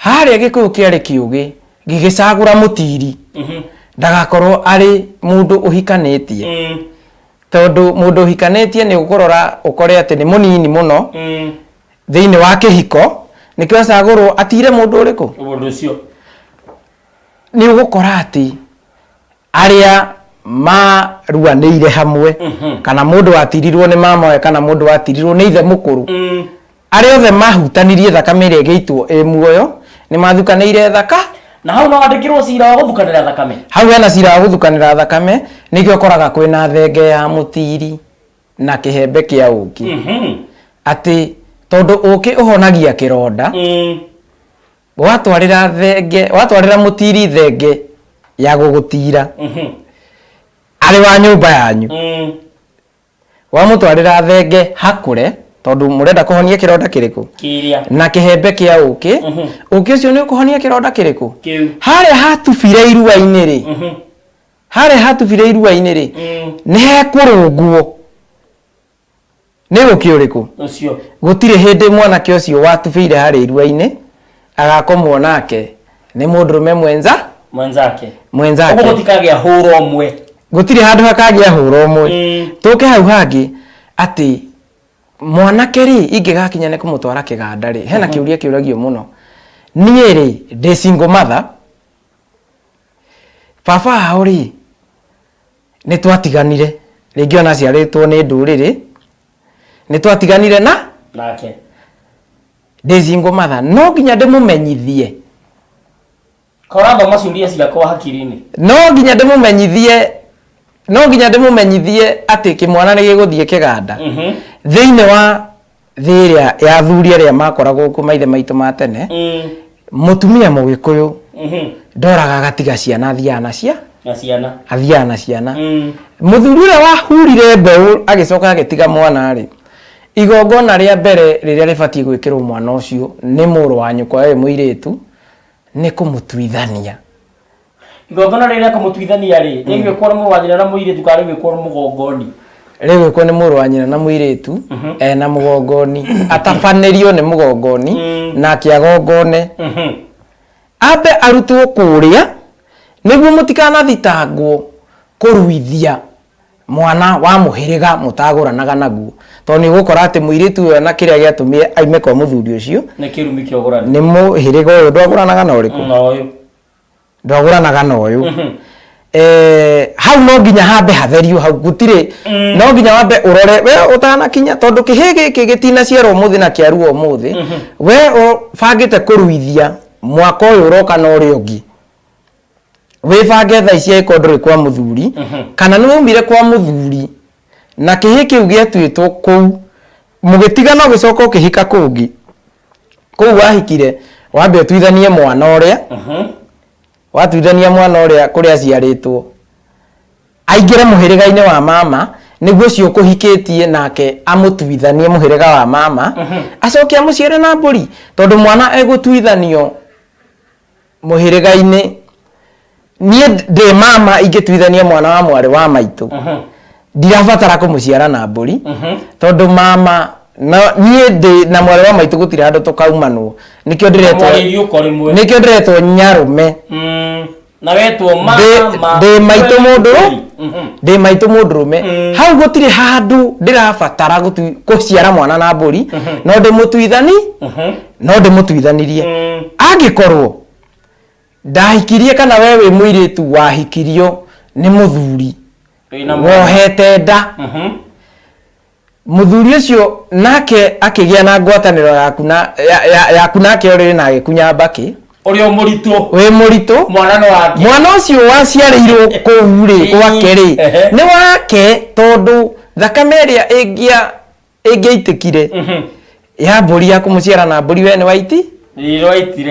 S3: harĩa gĩkũyũ kĩarĩ kĩũgĩ gĩgĩcagũra mũtiri ndagakorwo arĩ mũndũ ũhikanĩtie tondũ mũndũ ũhikanĩtie nĩ ũkũrora ũkore atĩ nĩ mũnini mũno thĩinĩ wa kĩhiko nĩkĩo acagũrwo atire mũndũ ũrĩkũ
S1: mũndũ ũcio
S3: nĩ ũgũkora atĩ arĩa maruanĩire hamwe kana mũndũ watirirwo nĩ mamawe kana mũndũ watirirwo nĩ ithe mũkũrũ arĩa othe mahutanirie thakame ĩrĩa ĩgĩitwo ĩ muoyo nĩ mathukanĩire thaka
S1: na hau no wandĩkĩrwo cira wa gũthukanĩra thakame
S3: hau hena cira wa gũthukanĩra thakame nĩkĩo ũkoraga kwĩna thenge ya mũtiri na kĩhembe kĩa ũũki atĩ tondũ ũũkĩ ũhonagia kĩronda watwarĩra mũtiri thenge ya gũgũtira arĩ wa nyũmba yanyu wamũtwarĩra thenge hakũre tondũ mũrenda kũhonia kĩronda kĩrĩkũ na kĩhembe kĩa ũũkĩ ũũkĩ ũcio nĩ ũkũhonia kĩronda kĩrĩkũ harĩa hatubire iruainĩ rĩ nĩ hekũrũngwo nĩ ũũkĩ ũrĩkũ gũtirĩ hĩndĩ mwanake ũcio watubĩire harĩa iruainĩ agakomwo nake nĩ mũndũrũme mwenzake
S1: ũguo gũtikagĩa hũra ũmwe
S3: gũtirĩ handũ hakagĩa hũra ũmwe tũke hau hangĩ atĩ mwanake rĩ ingĩgakinya nĩ kũmũtwara kĩganda rĩ hena kĩũria kĩũragio mũno niĩ rĩ ndĩ single mother baba hao rĩ nĩ twatiganire rĩngĩ ona ciarĩtwo nĩ ndũrĩrĩ nĩ twatiganire
S1: nake
S3: ndĩ single mother no nginya ndĩmũmenyithie
S1: korathoma ciũria ciakwa hakiri-inĩ
S3: no nginya ndĩmũmenyithie atĩ kĩmwana nĩ gĩgũthiĩ kĩganda thĩinĩ wa thĩ ĩrĩa ya athuri arĩa makoragwo kuo maithe maitũ ma tene mũtumia mũgĩkũyũ ndoraga agatiga ciana athiaga na ciana mũthuri ũrĩa wahurire mbeũ agĩcoka agĩtiga mwana rĩ igongona rĩa mbere rĩrĩa rĩbatiĩ gwĩkĩrwo mwana ũcio nĩ mũrũ wa nyũkwa we mũirĩtu nĩ kũmũtuithania
S1: igongona rĩrĩa kũmũtuithania rĩ rĩgwĩkwo nĩ mũrũ wa nyina na mũirĩtu kana rĩgwĩkwo nĩ mũgongoni
S3: rĩgwĩkwo nĩ mũrũ wa nyina na mũirĩtu ena mũgongoni atabanĩrio nĩ mũgongoni nake agongone ambe arutwo kũrĩa nĩguo mũtikanathitangwo kũruithia mwana wa mũhĩrĩga mũtagũranaga naguo tondũ nĩ ũgũkora atĩ mũirĩtu ũyũ na kĩrĩa gĩatũmire aime kwa mũthuri ũcio
S1: nĩ kĩrumi kĩogorani
S3: nĩ mũhĩrĩga ũyũ ndwagũranaga na ũrĩkũ ndwagũranaga na ũyũ hau no nginya hambe hatherio hau gutire no nginya wambe urore we utanakinya tondu kihi giki gitina ciarwo muthi na kiaruo muthi we bangite kuruithia mwaka uyu uroka na uri ungi we bange tha ici ikondori kwa muthuri kana ni umire kwa muthuri na kihi kiu gietwitwo kuu mugitiga no gicoka ukihika kungi kuu wahikire wambe utwithanie mwana uria watuithania mwana uria kuria ciaritwo aingire muhiriga-ini wa mama niguo cio kuhikitie nake amutuithanie muhiriga wa mama acoke amuciare na mburi tondu mwana egutuithanio muhiriga-ini nie de mama ingituithania mwana wa mwari wa maitu ndirabatara kumuciara na mburi tondu mama nie de na mwari wa maitu gutira andu tukaumanwo nikio ndiretwo nyarume
S1: na wetwo mama
S3: de maitu mundu de maitu mundurume hau gutire handu ndirabatara guciara mwana na mburi no ndimutuithani no ndimutuithanirie angikorwo ndahikirie kana wewe muiritu wahikirio ni muthuri wohete nda muthuri ucio nake akigia na ngwataniro yaku nake uri na gikunya mbaki
S1: uri muritu
S3: we muritu mwana ucio waciarirwo kuu ri gwake ri ni wake tondu thakame iria ingiaitikire ya mburi ya kumuciara na mburi we ni waiti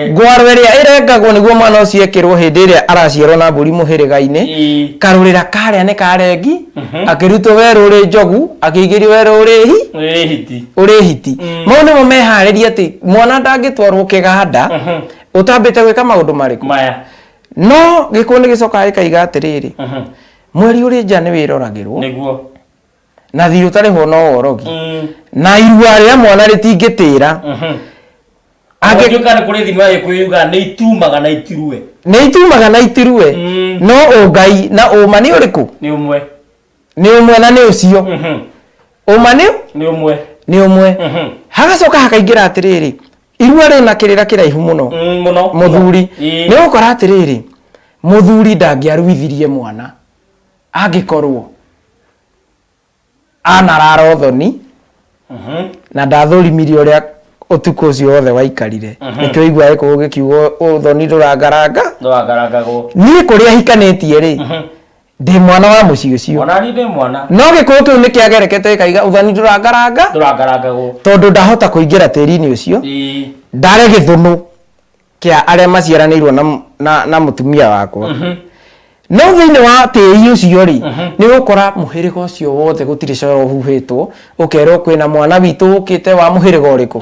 S3: ngwaro iria irengagwo niguo mwana ucio ekirwo hindi iria araciarwo na mburi muhiriga-ini karurira karia ni karengi akirutwo weru uri njogu akigirio weru uri hiti mau nimo meharirie ati mwana ndangitwarwo kiganda utambite gwika maundu mariku
S1: maya
S3: no gikuo ni gicoka ikaiga atiriri mweri uri nja ni wiroragirwo
S1: niguo
S3: na thiru tariho no worogi na irua ria mwana ritingitira
S1: angĩkana kuri thima yekuiga ni itumaga na itirue
S3: no ungai na uma ni uriku
S1: ni umwe
S3: na ni ucio uma ni umwe hagacoka hakaingira atiriri irua rina kirira kiraihu muno muthuri ni ukora atiriri muthuri ndangiaruithirie mwana angikorwo anarara uthoni na ndathurimirie uria utuko ucio wothe waikarire nikio igwa eko gikiugo uthoni ndurangarangagwo ni kuria hikanetie ri ndi mwana wa muci ucio
S1: ona ndi mwana
S3: no gikuo kiu nikiagerekete ikaiga uthoni ndurangarangagwo tondu ndahota kuingira tiri-ini ucio ndare githunu kia aria maciaranirwo na mutumia wakwa no thiini wa tiri ucio ri ni gukora muhiriga ucio wothe gutire coro huhitwo ukerwo kwina mwana witu ukite wa muhiriga uriku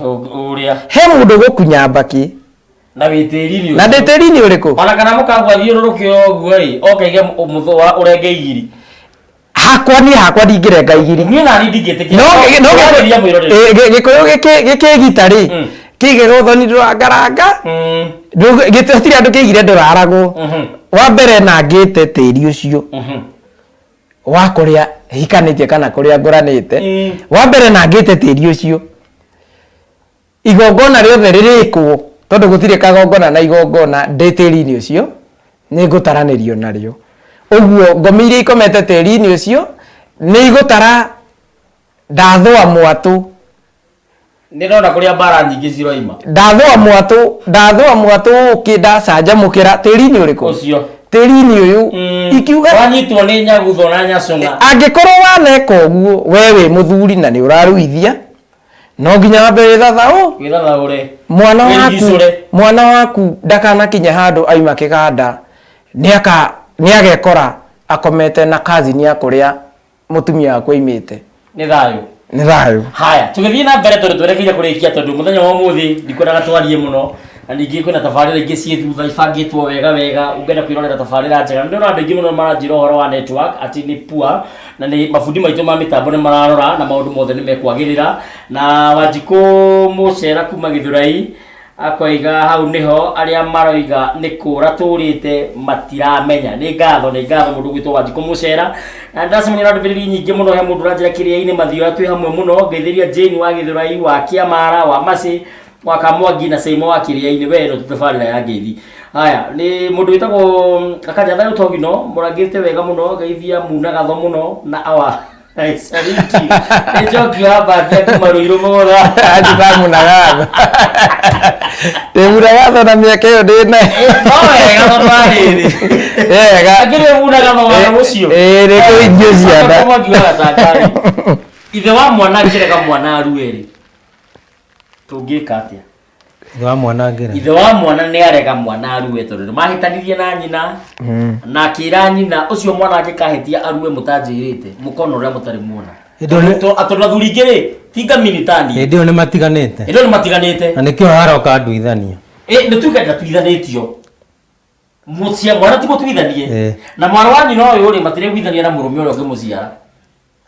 S1: uria
S3: he mundu gukunya mbaki
S1: na witiri-ini
S3: na ndetiri-ini uriku
S1: ona kana mukagwa thiururukio guo ri okaige umutho wa urenge igiri
S3: hakwa ndingirenga igiri
S1: ni na ndingite
S3: no gikuyu gikigita ri kige gothoni ndurangaranga gitotiri andu kigire nduraragwo wa mbere na ngite tiri ucio wa kuria hikanitie kana kuria nguranite wa mbere na ngite tiri ucio igongona riothe ririkwo tondu gutire kagongona na igongona ndetiri-ini ucio ni ngutaranirio nario uguo ngomiire ikomete tiri-ini ucio ni igutara ndathwa mwatu
S1: ndirona kuria bara nyingi ciroima
S3: ndathwa mwatu ukindacanjamukira tiri-ini uriku
S1: ucio
S3: tiri-ini uyu ikiuga
S1: wanyitwo ni nyagutho na nyacunga
S3: angikorwo waneka uguo wewe muthuri na ni uraruithia no nginya wambe
S1: withathaure
S3: mwana waku ndakanakinya handu aima kiganda ni agekora akomete na kazini ya kuria mutumia wakwa imite
S1: ni thayu haya tugithii na mbere tondu twerekeire kurikia tondu muthenya wa muthi ndikwendaga twarie muno na ningi kwina tabarira ingi cie thutha ibangitwo wega ungenda kwirorera tabarira njega ndio andu ingi muno maranjira uhoro wa network ati ni poor na ni mabundi maitu ma mitambo ni mararora na maundu mothe ni mekwagirira na Wanjiku Mucera kuma Githurai akoiga hau niho aria maroiga ni kura turite matiramenya ni ngatho mundu gwitwo Wanjiku Mucera na ndacemania na ndubiriri nyingi muno he mundu ranjira kiria-ini mathio twi hamwe muno ngeithiria Jane wa Githurai wa Kiamara wa Masi wa Kamwangi na Seimo wa kiria-ini wero tutabarira ya ngeithi Haya ni mundu witagwo akajatha utogino murangirite wega muno geithia muna gatho muno na awa Sariki ejoki hapa kuma Ruiru mora
S3: ati ba muna gatho te muna gatho na miaka yo ndina
S1: gatho twari agire muna gatho wa ucio
S3: ni kuingio ciana
S1: kama kiwa takari ithe wa mwana ngirega mwana arueri tungika atia ithe wa mwana ni arega mwana arue tondu mahitanirie na nyina na akira nyina ucio mwana agikahetia arue mutanjirite mukono uria mutari muona atondu athuri ngiri tinga minitani
S2: ndio ni matiganite na nikio haroka nduithania
S1: ni tuge ndatuithanitio mucia mwana ti mutuithanie na mwana wa nyina uyu ri matire gwithania na murume uria ungimuciara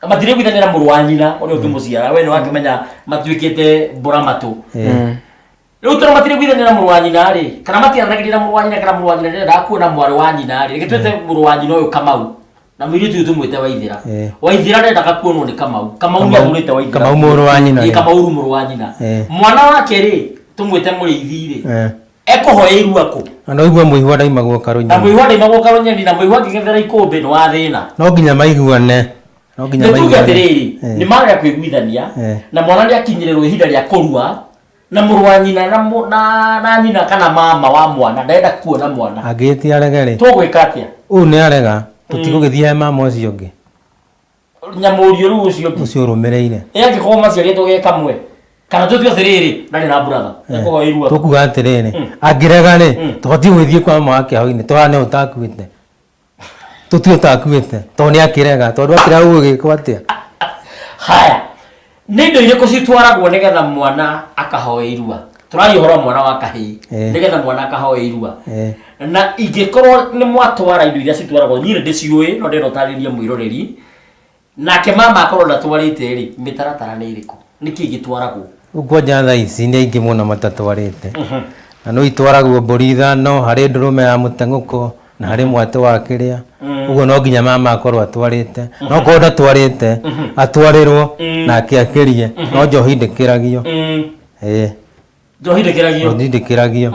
S1: matire gwithania na muru wa nyina uria ungimuciara we ni wakimenya matuikite buramatu Riu toro matire gwithania na muru wa nyina ri kana matiaranagiria na muru wa nyina kana muru wa nyina ndenda kuona mwaru wa nyina ri gitwete muru wa nyina uyu Kamau na mwiritu uyu tumwite Waithira ndenda kuonwo ni Kamau ni amurite Waithira
S2: Kamau muru wa nyina
S1: Kamau muru wa nyina mwana wake ri tumwite Muriithi ri ekohoeiru ako
S2: na igwe muihwa ndaimagwo karunya
S1: na muihwa ndaimagwo karunya na muihwa ngigethera ikumbe no wathina
S2: no nginya maiguane
S1: atiriri ni maga kwiguithania na mwana ni akinyirerwo ihinda ria kurua na muru wa nyina na nyina kana mama wa mwana ndenda kuona mwana
S2: agiti aregere
S1: tugwika atia
S2: ni arega tutigugithia mama ucio ungi
S1: nyamurio ru ucio
S2: rumireire
S1: angikoma ciaritwo ge kamwe kana tutio atiriri ndari na brother ekohoirwa
S2: tukuga atiriri angirega ri tugati gwithie kwa mama wake hau-ini twane utakuite tutio takuite to ni akirega tondu akira ugikwa atia
S1: haya nindo iriko citwaragwo nigetha mwana akahoeirua turari horo mwana wa kahii nigetha mwana akahoeirua na ingikorwo ni mwatwara indo iria citwaragwo nyire ndiciui no ndero taririe mwiroreri nake mama akorwo ndatwarite ri mitaratara ni iriku niki gitwaragwo
S2: uko jatha ici ni aingi muno matatwarite na no itwaragwo mburi ithano hari ndurume ya mutenguko na hari mwate wa kiria ugo no nginya mama akorwo atwarite no ko ndatwarite atwarirwo na akiakirie no njohi ndikiragio
S1: njohi
S2: ndikiragio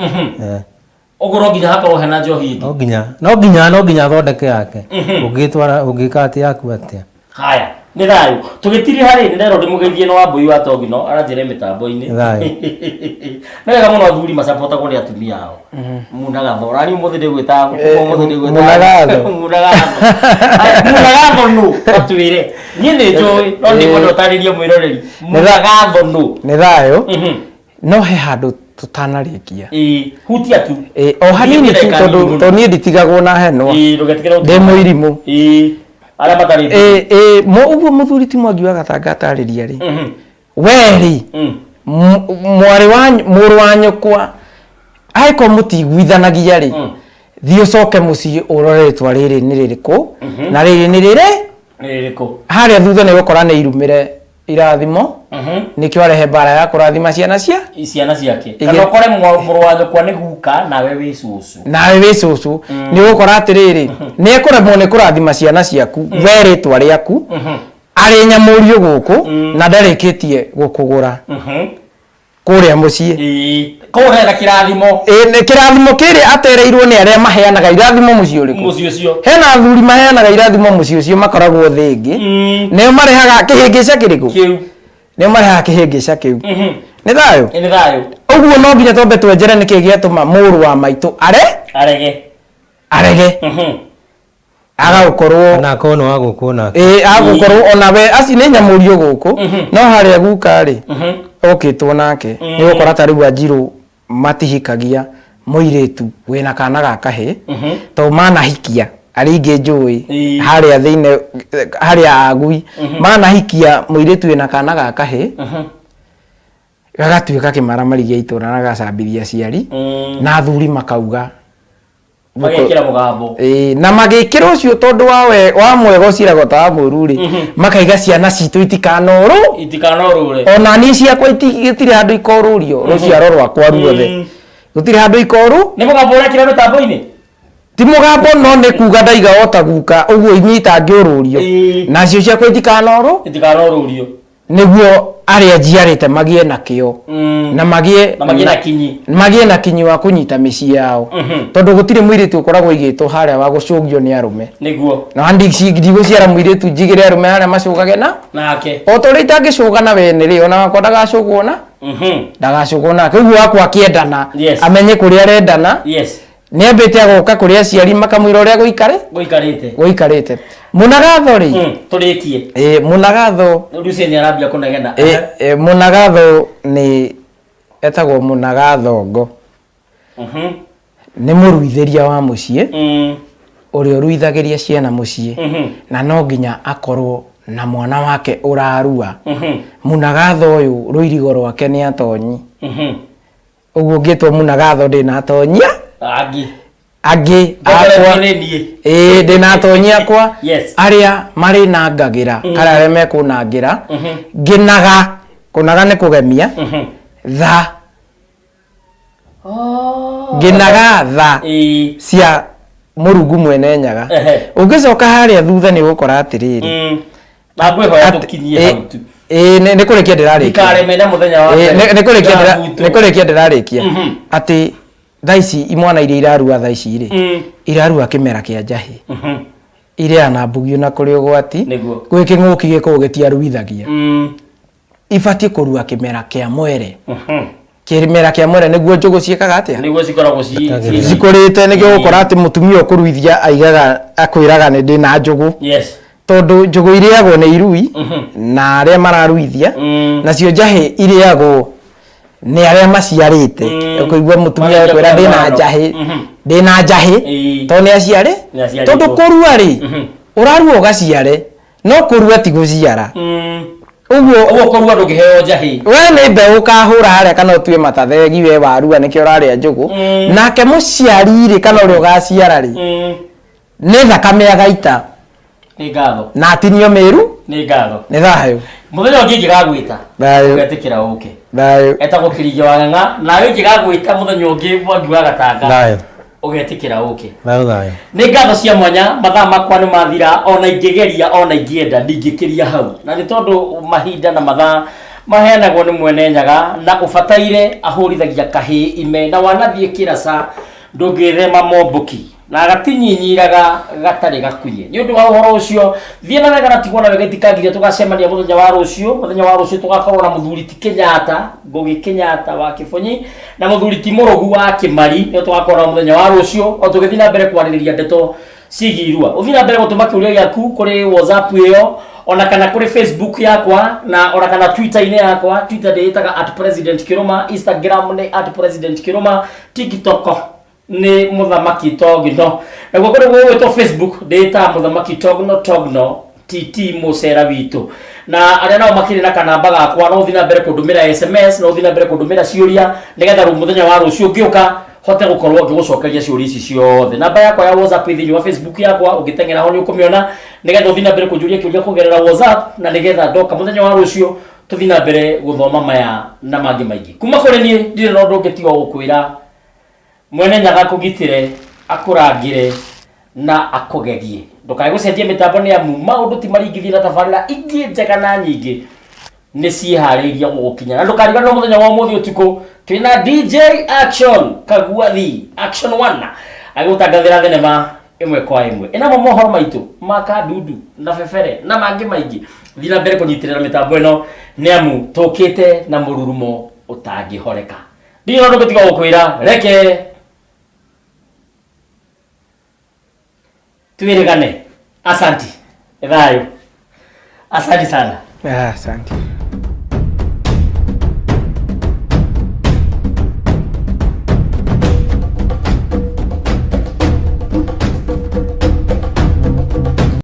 S1: ogoro nginya hakorwo hena njohi
S2: no nginya thondeke yake ungitwara ungikati yaku atia
S1: haya ni thayu tugitiri hari ni ndero ndimugeithie no wambui wa togino aranjire mitambo-ini nega muno athuri masapota ko ni atumia ao munaga thorani umuthi ndigwita munaga no atuire nyine njoi no ndi kondo taririe mwiroreri munaga no
S3: ni thayu no he handu tutanarikia
S1: hutia tu
S3: o hanini tu tondu ni nditigagwo na henwa ndi muirimu
S1: ara matari
S3: mo uguo muthuri ti Mwangi wa Gatanga atariria ri weri mwari wa muru wa nyukwa aiko mutigwithanagia ri thio coke muci uroretwa riri ni ririku na riri ni ririku haria thutha ni gukora ni irumire irathimo nikio arehe bara ya kurathima ciana ciake
S1: kana ukore muru wa nyukwa ni guka nawe wi cucu ni gukora atiriri ni ekuremwo ni kurathima ciana ciaku weritwa riaku ari nyamurio guku na ndarikitie gukugura kuria mucii kuria kirathimo
S3: ni kirathimo kiri atereirwo ni aria maheanaga irathimo mucii uriku hena athuri maheanaga irathimo mucii ucio makoragwo thingi nio marehaga kihingica kiriku nio marehaga kihingica kiu ni thayu uguo no nginya twambe twenjere niki giatuma muru wa maitu arege agagukorwo
S2: na kono agukuna
S3: agukorwo onawe aci ni nyamurio guku no haria guka ri okitwo nake ni gukora ta riu Wanjiru matihikagia muiritu wina kana ga kahe to manahikia aringi njui haria thiine haria agui manahikia muiritu wina kana ga kahe gagatuika kimaramari gia itura na gacambithia ciari na athuri makauga
S1: magekira mugambo
S3: na magikira ucio tondu wa mwega uciragwo ta muru ri makaiga ciana citu itikanoru ona ni ciakwa itigitire handu ikorurio ruciaro rwakwa ruothe gutire handu ikoru
S1: ni mugambo urekira mitambo-ini
S3: ti mugambo no ni kuga ndaiga ota guka uguo inyita ngiururio na cio ciakwa itikanorurio niguo aria njiarite magie na kio na magie na kinyi wa kunyita micii yao tondu gutire mwiritu ukoragwo igitwo haria wa gucungio ni arume
S1: niguo
S3: na ndigiguciara mwiritu njigire arume haria macungage nake o turi itangicungana wene ri ona wakwa ndagacungwo na ndagacungwo nake uguo wakwa akiendana amenye kuria arendana ni ambite agoka kuria aciari makamwira uria guikarite munagatho ri
S1: turikie
S3: munagatho
S1: Lucy ni arambia kunegena
S3: munagatho ni etagwo munagathongo ni muruitheria wa mucii uria uruithagiria ciana mucii na no nginya akorwo na mwana wake urarua munagatho uyu ruirigo rwake ni atonyi uguo ngitwo munagatho ndina atonyia agi akwa ndina atonyia kwa aria mari na ngagira kana aria mekunangira kunaga ni kugemia tha nginaga tha cia murungu mwene nyaga ungicoka haria thutha ni gukora atiriri
S1: ngwĩhoya tũkinyie hau tu
S3: nĩ kũrĩkia ndĩrarĩkia
S1: ikaremena mũthenya wa
S3: nĩ kũrĩkia ndĩrarĩkia atĩ thaa ici imwana iria irarua thaa ici rĩ irarua kĩmera kĩa njahĩ iria na mbugio na kũrĩ ũgwati gwĩ kĩng'ũki gĩkorwo gĩtiaruithagia ibatiĩ kũrua kĩmera kĩa mwere kĩmera kĩa mwere nĩguo njũgũ ciĩkaga atĩa
S1: nĩguo cikoragwo
S3: cikũrĩte nĩguo gũkora atĩ mũtumia ũkũruithia aigaga akwĩraga nĩ ndĩ na njũgũ tondu njũgũ iriagwo nĩ irui na arĩa mararuithia nacio njahĩ iriagwo nĩ arĩa maciarĩte ũkũigua mũtumia akwĩra ndĩna njahĩ tondũ nĩ aciare tondu kũrua rĩ ũrarua ũgaciare no kũrua ti gũciara ũguo
S1: kũrua ndũngĩheo njahĩ
S3: we nĩ mbeũ ũkahũra harĩa kana ũtue matathegi we warua nĩkĩo ũrarĩa njũgũ nake mũciari rĩ kana ũrĩa ũgaciara rĩ nĩ thakame agaita
S1: nĩ ngatho
S3: na atinio mĩru
S1: nĩ ngatho
S3: nĩ thayũ
S1: mũthenya ũngĩ ingĩgagwĩta ũgetĩkĩra ũke etagwo Kĩringe wa Ng'ang'a nawe ingĩgagwĩta mũthenya ũngĩ Mwangi wa Gatanga ũgetĩkĩra ũke nĩ ngatho cia mwanya mathaa makwa nĩ mathira ona ingĩgeria ona ingĩenda ndingĩkĩria hau na nĩ tondũ mahinda na mathaa maheanagwo nĩ mwene nyaga na ũbataire ahũrithagia kahĩ ime na wanathiĩ kĩraca ndũngĩthema mombũki na gatinyinyiraga gatari gakunye ni undu wa uhoro ucio thie na wega natigwo na wega itikagiria tugacemania muthenya wa rucio tugakorwo na muthuri ti Kenyatta Ngugi Kenyatta wa Kibonyi na muthuri ti Murugu wa Kimari ni tugakorwo muthenya wa rucio o tugithina na mbere kwaririria ndeto cigirua uthina mbere gutuma kiuria yaku kuri WhatsApp iyo ona kana kuri Facebook yakwa na ona kana Twitter ine yakwa Twitter ndeitaga @president_kiruma Instagram ni @president_kiruma TikTok ni Muthamaki Togno na gukore gwetwo Facebook data Muthamaki Togno TT Musera witu na aria nao makiri na kanamba gakwa no thina mbere kundumira SMS no thina mbere kundumira ciuria nigetha muthenya wa rucio ngiuka hote gukorwo ngigucokeria ciuria ici ciothe namba yakwa ya WhatsApp thini wa Facebook yakwa ugitengera ho ni ukumiona nigetha thina mbere kunjuria kiuria kugerera WhatsApp na nigetha ndoka muthenya wa rucio tuthina mbere guthoma maya na mangi maingi kuma kuri ni ndire no ndungitiwa gukwira mwene nyaga kugitire akurangire na akugegie ndukae gucenjia mitambo ni amu maundu ti maringithie na tabarira ingi njega na nyingi ni ciehariria gugukinya na ndukariganirwo muthenya wa muthi utuku twina DJ Action Kaguathi Action 1 agigutangathira thenema imwe kwa imwe ina mohoro maitu makadudu na fefere na mangi maingi thina mbere kunyitirira mitambo ino ni amu tukite na mururumo utangihoreka ndio ndo gutiga gukwira reke tuirigane. Asante. Thayo. Asante sana.
S3: Asante.